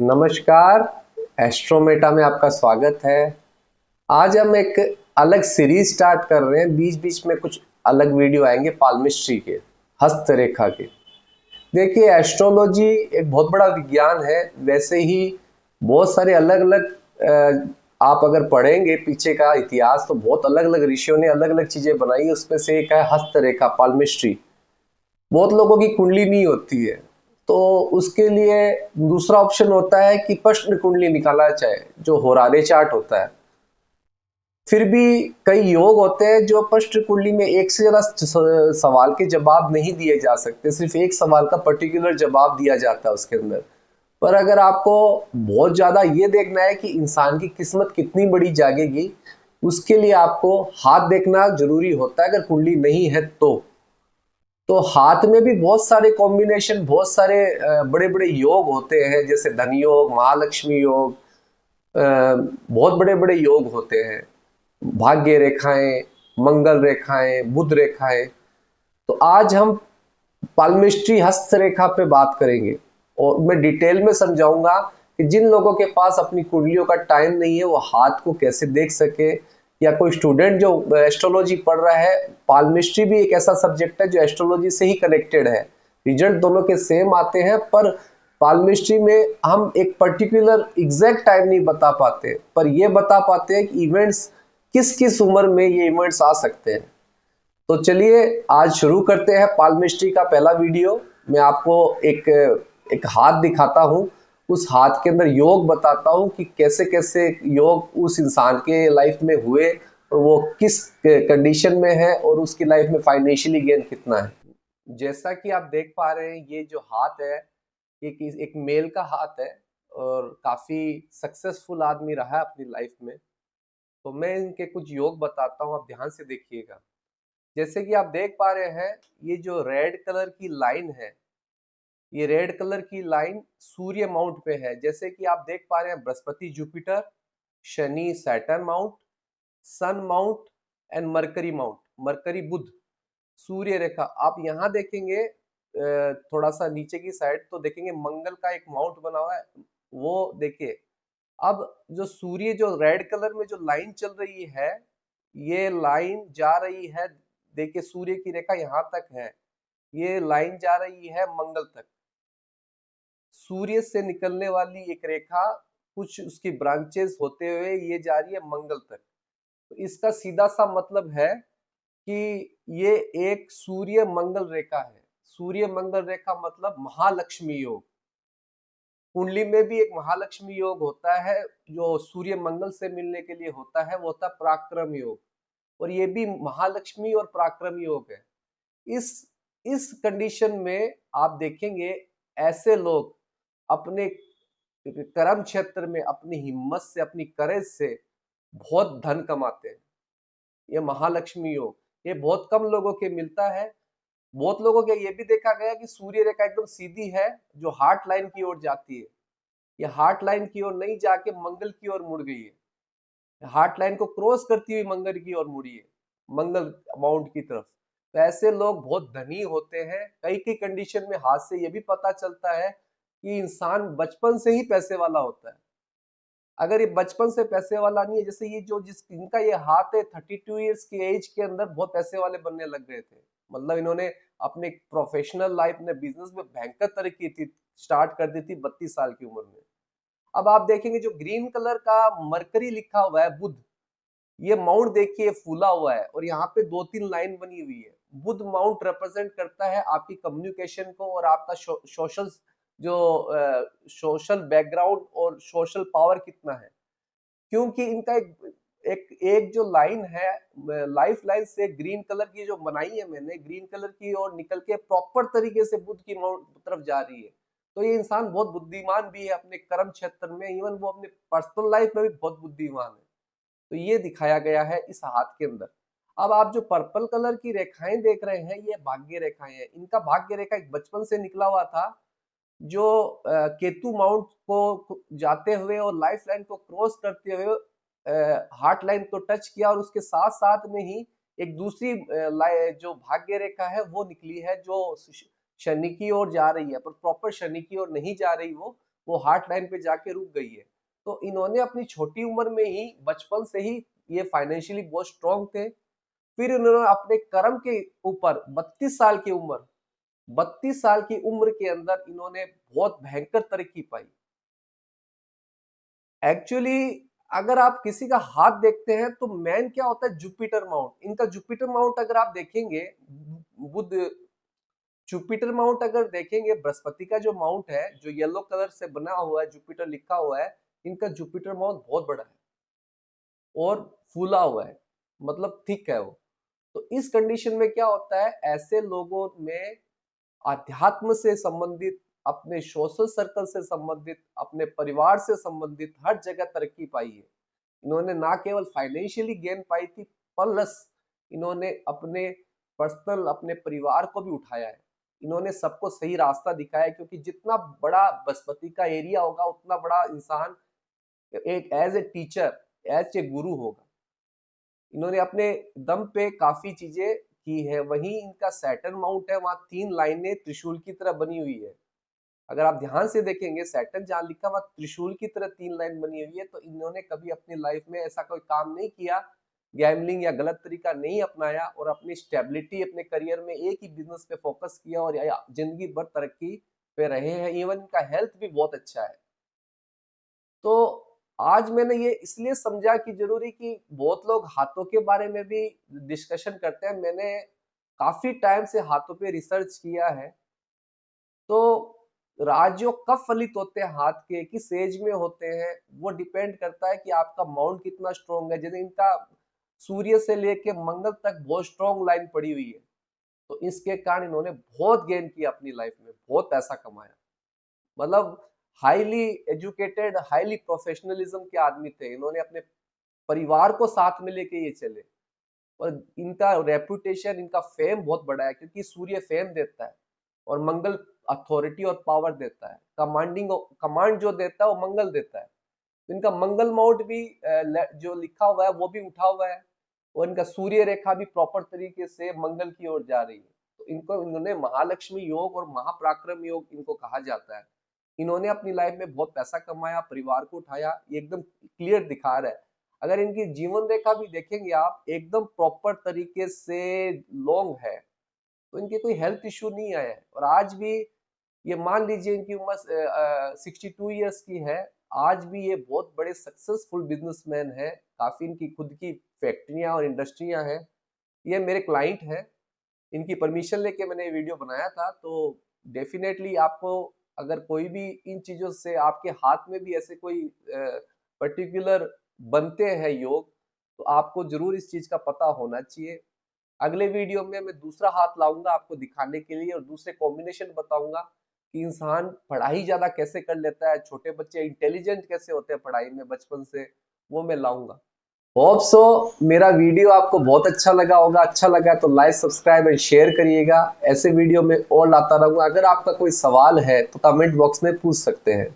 नमस्कार। एस्ट्रोमेटा में आपका स्वागत है। आज हम एक अलग सीरीज स्टार्ट कर रहे हैं। बीच बीच में कुछ अलग वीडियो आएंगे पाल्मिस्ट्री के, हस्तरेखा के। देखिए, एस्ट्रोलॉजी एक बहुत बड़ा विज्ञान है। वैसे ही बहुत सारे अलग अलग आप अगर पढ़ेंगे पीछे का इतिहास तो बहुत अलग अलग ऋषियों ने अलग अलग चीजें बनाई। उसमें से एक है हस्तरेखा, पाल्मिस्ट्री। बहुत लोगों की कुंडली नहीं होती है, तो उसके लिए दूसरा ऑप्शन होता है कि प्रश्न कुंडली निकाला जाए, जो होरारे चार्ट होता है। फिर भी कई योग होते हैं जो प्रश्न कुंडली में एक से ज्यादा सवाल के जवाब नहीं दिए जा सकते, सिर्फ एक सवाल का पर्टिकुलर जवाब दिया जाता है उसके अंदर। पर अगर आपको बहुत ज्यादा ये देखना है कि इंसान की किस्मत कितनी बड़ी जागेगी, उसके लिए आपको हाथ देखना जरूरी होता है, अगर कुंडली नहीं है तो हाथ में भी बहुत सारे कॉम्बिनेशन, बहुत सारे बड़े बड़े योग होते हैं, जैसे धन योग, महालक्ष्मी योग, बहुत बड़े बड़े योग होते हैं। भाग्य रेखाएं, मंगल रेखाएं, बुध रेखाएं। तो आज हम पाल्मिस्ट्री हस्त रेखा पे बात करेंगे और मैं डिटेल में समझाऊंगा कि जिन लोगों के पास अपनी कुंडलियों का टाइम नहीं है वो हाथ को कैसे देख सके, या कोई स्टूडेंट जो एस्ट्रोलॉजी पढ़ रहा है। पाल्मिस्ट्री भी एक ऐसा सब्जेक्ट है जो एस्ट्रोलॉजी से ही कनेक्टेड है। रिजल्ट दोनों के सेम आते हैं, पर पाल्मिस्ट्री में हम एक पर्टिकुलर एग्जैक्ट टाइम नहीं बता पाते, पर ये बता पाते हैं कि इवेंट्स किस किस उम्र में ये इवेंट्स आ सकते हैं। तो चलिए आज शुरू करते हैं पाल्मिस्ट्री का पहला वीडियो। मैं आपको एक एक हाथ दिखाता हूँ, उस हाथ के अंदर योग बताता हूँ कि कैसे कैसे योग उस इंसान के लाइफ में हुए और वो किस कंडीशन में है और उसकी लाइफ में फाइनेंशियली गेन कितना है। जैसा कि आप देख पा रहे हैं, ये जो हाथ है ये एक मेल का हाथ है और काफी सक्सेसफुल आदमी रहा है अपनी लाइफ में। तो मैं इनके कुछ योग बताता हूँ, आप ध्यान से देखिएगा। जैसे कि आप देख पा रहे हैं, ये जो रेड कलर की लाइन है, ये रेड कलर की लाइन सूर्य माउंट पे है। जैसे कि आप देख पा रहे हैं, बृहस्पति जुपिटर, शनि Saturn mount, sun mount and Mercury mount, Mercury बुध, सूर्य रेखा। आप यहाँ देखेंगे थोड़ा सा नीचे की साइड तो देखेंगे मंगल का एक माउंट बना हुआ है, वो देखिए। अब जो सूर्य, जो रेड कलर में जो लाइन चल रही है, ये लाइन जा रही है, देखिए सूर्य की रेखा यहाँ तक है, ये लाइन जा रही है मंगल तक। सूर्य से निकलने वाली एक रेखा, कुछ उसकी ब्रांचेस होते हुए ये जा रही है मंगल तक। तो इसका सीधा सा मतलब है कि ये एक सूर्य मंगल रेखा है। सूर्य मंगल रेखा मतलब महालक्ष्मी योग। कुंडली में भी एक महालक्ष्मी योग होता है जो सूर्य मंगल से मिलने के लिए होता है, वो होता है पराक्रम योग। और ये भी महालक्ष्मी और पराक्रम योग है। इस इस कंडीशन में आप देखेंगे ऐसे लोग अपने कर्म क्षेत्र में अपनी हिम्मत से, अपनी करेज से बहुत धन कमाते हैं। ये महालक्ष्मी योग, ये बहुत कम लोगों के मिलता है। बहुत लोगों के ये भी देखा गया कि सूर्य रेखा एकदम सीधी है जो हार्ट लाइन की ओर जाती है, ये हार्ट लाइन की ओर नहीं जाके मंगल की ओर मुड़ गई है। हार्ट लाइन को क्रॉस करती हुई मंगल की ओर मुड़ी है, मंगल माउंट की तरफ। तो ऐसे लोग बहुत धनी होते हैं। कई कई कंडीशन में हाथ से ये भी पता चलता है कि इंसान बचपन से ही पैसे वाला होता है। अगर ये बचपन से पैसे वाला नहीं है, जैसे ये जो जिस इनका ये हाथ है, 32 ईयर्स की एज के अंदर बहुत पैसे वाले बनने लग गए थे। मतलब इन्होंने अपने प्रोफेशनल लाइफ में, बिजनेस में भयंकर तरक्की थी, स्टार्ट कर दी थी 32 साल की उम्र में। अब आप देखेंगे जो ग्रीन कलर का मरकरी लिखा हुआ है, बुध, ये माउंट देखिए फूला हुआ है और यहाँ पे दो तीन लाइन बनी हुई है। बुध माउंट रिप्रेजेंट करता है आपकी कम्युनिकेशन को और आपका सोशल, जो सोशल बैकग्राउंड और सोशल पावर कितना है। क्योंकि इनका एक जो लाइन है, लाइफ लाइन से ग्रीन कलर की जो बनाई है मैंने, ग्रीन कलर की और निकल के प्रॉपर तरीके से बुध की तरफ जा रही है। तो ये इंसान बहुत बुद्धिमान भी है अपने कर्म क्षेत्र में, इवन वो अपने पर्सनल लाइफ में भी बहुत बुद्धिमान है। तो ये दिखाया गया है इस हाथ के अंदर। अब आप जो पर्पल कलर की रेखाएं देख रहे हैं, ये भाग्य रेखाएं हैं। इनका भाग्य रेखा एक बचपन से निकला हुआ था, जो केतु माउंट को जाते हुए और लाइफ लाइन को क्रॉस करते हुए हार्ट लाइन को टच किया, और उसके साथ साथ में ही एक दूसरी जो भाग्य रेखा है वो निकली है, जो शनि की ओर जा रही है, पर प्रॉपर शनि की ओर नहीं जा रही वो वो हार्ट लाइन पे जाके रुक गई है। तो इन्होंने अपनी छोटी उम्र में ही, बचपन से ही ये फाइनेंशियली बहुत स्ट्रांग थे। फिर उन्होंने अपने कर्म के ऊपर 32 साल की उम्र के अंदर इन्होंने बहुत भयंकर तरक्की पाई। एक्चुअली अगर आप किसी का हाथ देखते हैं तो मैन क्या होता है, जुपिटर माउंट। इनका जुपिटर माउंट अगर आप देखेंगे, बुध जुपिटर माउंट अगर देखेंगे, बृहस्पति का जो माउंट है, जो येलो कलर से बना हुआ है, जुपिटर लिखा हुआ है, इनका जुपिटर माउंट बहुत बड़ा है और फूला हुआ है, मतलब थिक है वो। तो इस कंडीशन में क्या होता है, ऐसे लोगों में अध्यात्म से संबंधित, अपने सोशल सर्कल से संबंधित, अपने परिवार से संबंधित हर जगह तरक्की पाई है। इन्होंने ना केवल फाइनेंशियली गेन पाई थी, प्लस इन्होंने अपने पर्सनल, अपने परिवार को भी उठाया है। इन्होंने सबको सही रास्ता दिखाया है, क्योंकि जितना बड़ा बृहस्पति का एरिया होगा उतना बड़ा इंसान एक as a teacher, as a guru होगा। इन्होंने अपने दम पे काफी चीजें की है। वहीं इनका सैटर्न माउंट है, वहां 3 लाइनें त्रिशूल की तरह बनी हुई है। अगर आप ध्यान से देखेंगे, सैटर्न जहां लिखा हुआ त्रिशूल की तरह 3 लाइन बनी हुई है, तो इन्होंने कभी अपनी लाइफ में ऐसा कोई काम नहीं किया, गैम्बलिंग या गलत तरीका नहीं अपनाया, और अपनी स्टेबिलिटी, अपने करियर में एक ही बिजनेस पे फोकस किया और जिंदगी भर तरक्की पे रहे हैं। इवन इनका हेल्थ भी बहुत अच्छा है। तो आज मैंने ये इसलिए समझा कि जरूरी, कि बहुत लोग हाथों के बारे में भी डिस्कशन करते हैं। मैंने काफी टाइम से हाथों पे रिसर्च किया है। तो राजयोग कब फलित होते हैं हाथ के, किस एज में होते हैं, वो डिपेंड करता है कि आपका माउंट कितना स्ट्रॉन्ग है। जैसे इनका सूर्य से लेके मंगल तक बहुत स्ट्रॉन्ग लाइन पड़ी हुई है, तो इसके कारण इन्होंने बहुत गेन किया अपनी लाइफ में, बहुत पैसा कमाया। मतलब हाईली एजुकेटेड, हाईली प्रोफेशनलिज्म के आदमी थे। इन्होंने अपने परिवार को साथ में लेके ये चले, और इनका रेपुटेशन, इनका फेम बहुत बड़ा है, क्योंकि सूर्य फेम देता है और मंगल अथॉरिटी और पावर देता है। कमांड जो देता है वो मंगल देता है। तो इनका मंगल माउंट भी जो लिखा हुआ है वो भी उठा हुआ है, और इनका सूर्य रेखा भी प्रॉपर तरीके से मंगल की ओर जा रही है। तो इनको, इन्होंने महालक्ष्मी योग और महापराक्रम योग इनको कहा जाता है। इन्होंने अपनी लाइफ में बहुत पैसा कमाया, परिवार को उठाया, ये एकदम क्लियर दिखा रहा है। अगर इनकी जीवन रेखा भी देखेंगे आप, एकदम प्रॉपर तरीके से लॉन्ग है, तो इनके कोई हेल्थ इश्यू नहीं आया है। और आज भी ये मान लीजिए इनकी उम्र 62 ईयर्स की है, आज भी ये बहुत बड़े सक्सेसफुल बिजनेसमैन है। काफी इनकी खुद की फैक्ट्रियां और इंडस्ट्रियां हैं। ये मेरे क्लाइंट हैं, इनकी परमिशन लेके मैंने ये वीडियो बनाया था। तो डेफिनेटली आपको, अगर कोई भी इन चीजों से, आपके हाथ में भी ऐसे कोई पर्टिकुलर बनते हैं योग, तो आपको जरूर इस चीज का पता होना चाहिए। अगले वीडियो में मैं दूसरा हाथ लाऊंगा आपको दिखाने के लिए, और दूसरे कॉम्बिनेशन बताऊंगा कि इंसान पढ़ाई ज्यादा कैसे कर लेता है, छोटे बच्चे इंटेलिजेंट कैसे होते हैं पढ़ाई में बचपन से, वो मैं लाऊंगा। होप सो मेरा वीडियो आपको बहुत अच्छा लगा होगा। अच्छा लगा तो लाइक, सब्सक्राइब एंड शेयर करिएगा। ऐसे वीडियो में और लाता रहूंगा। अगर आपका कोई सवाल है तो कमेंट बॉक्स में पूछ सकते हैं।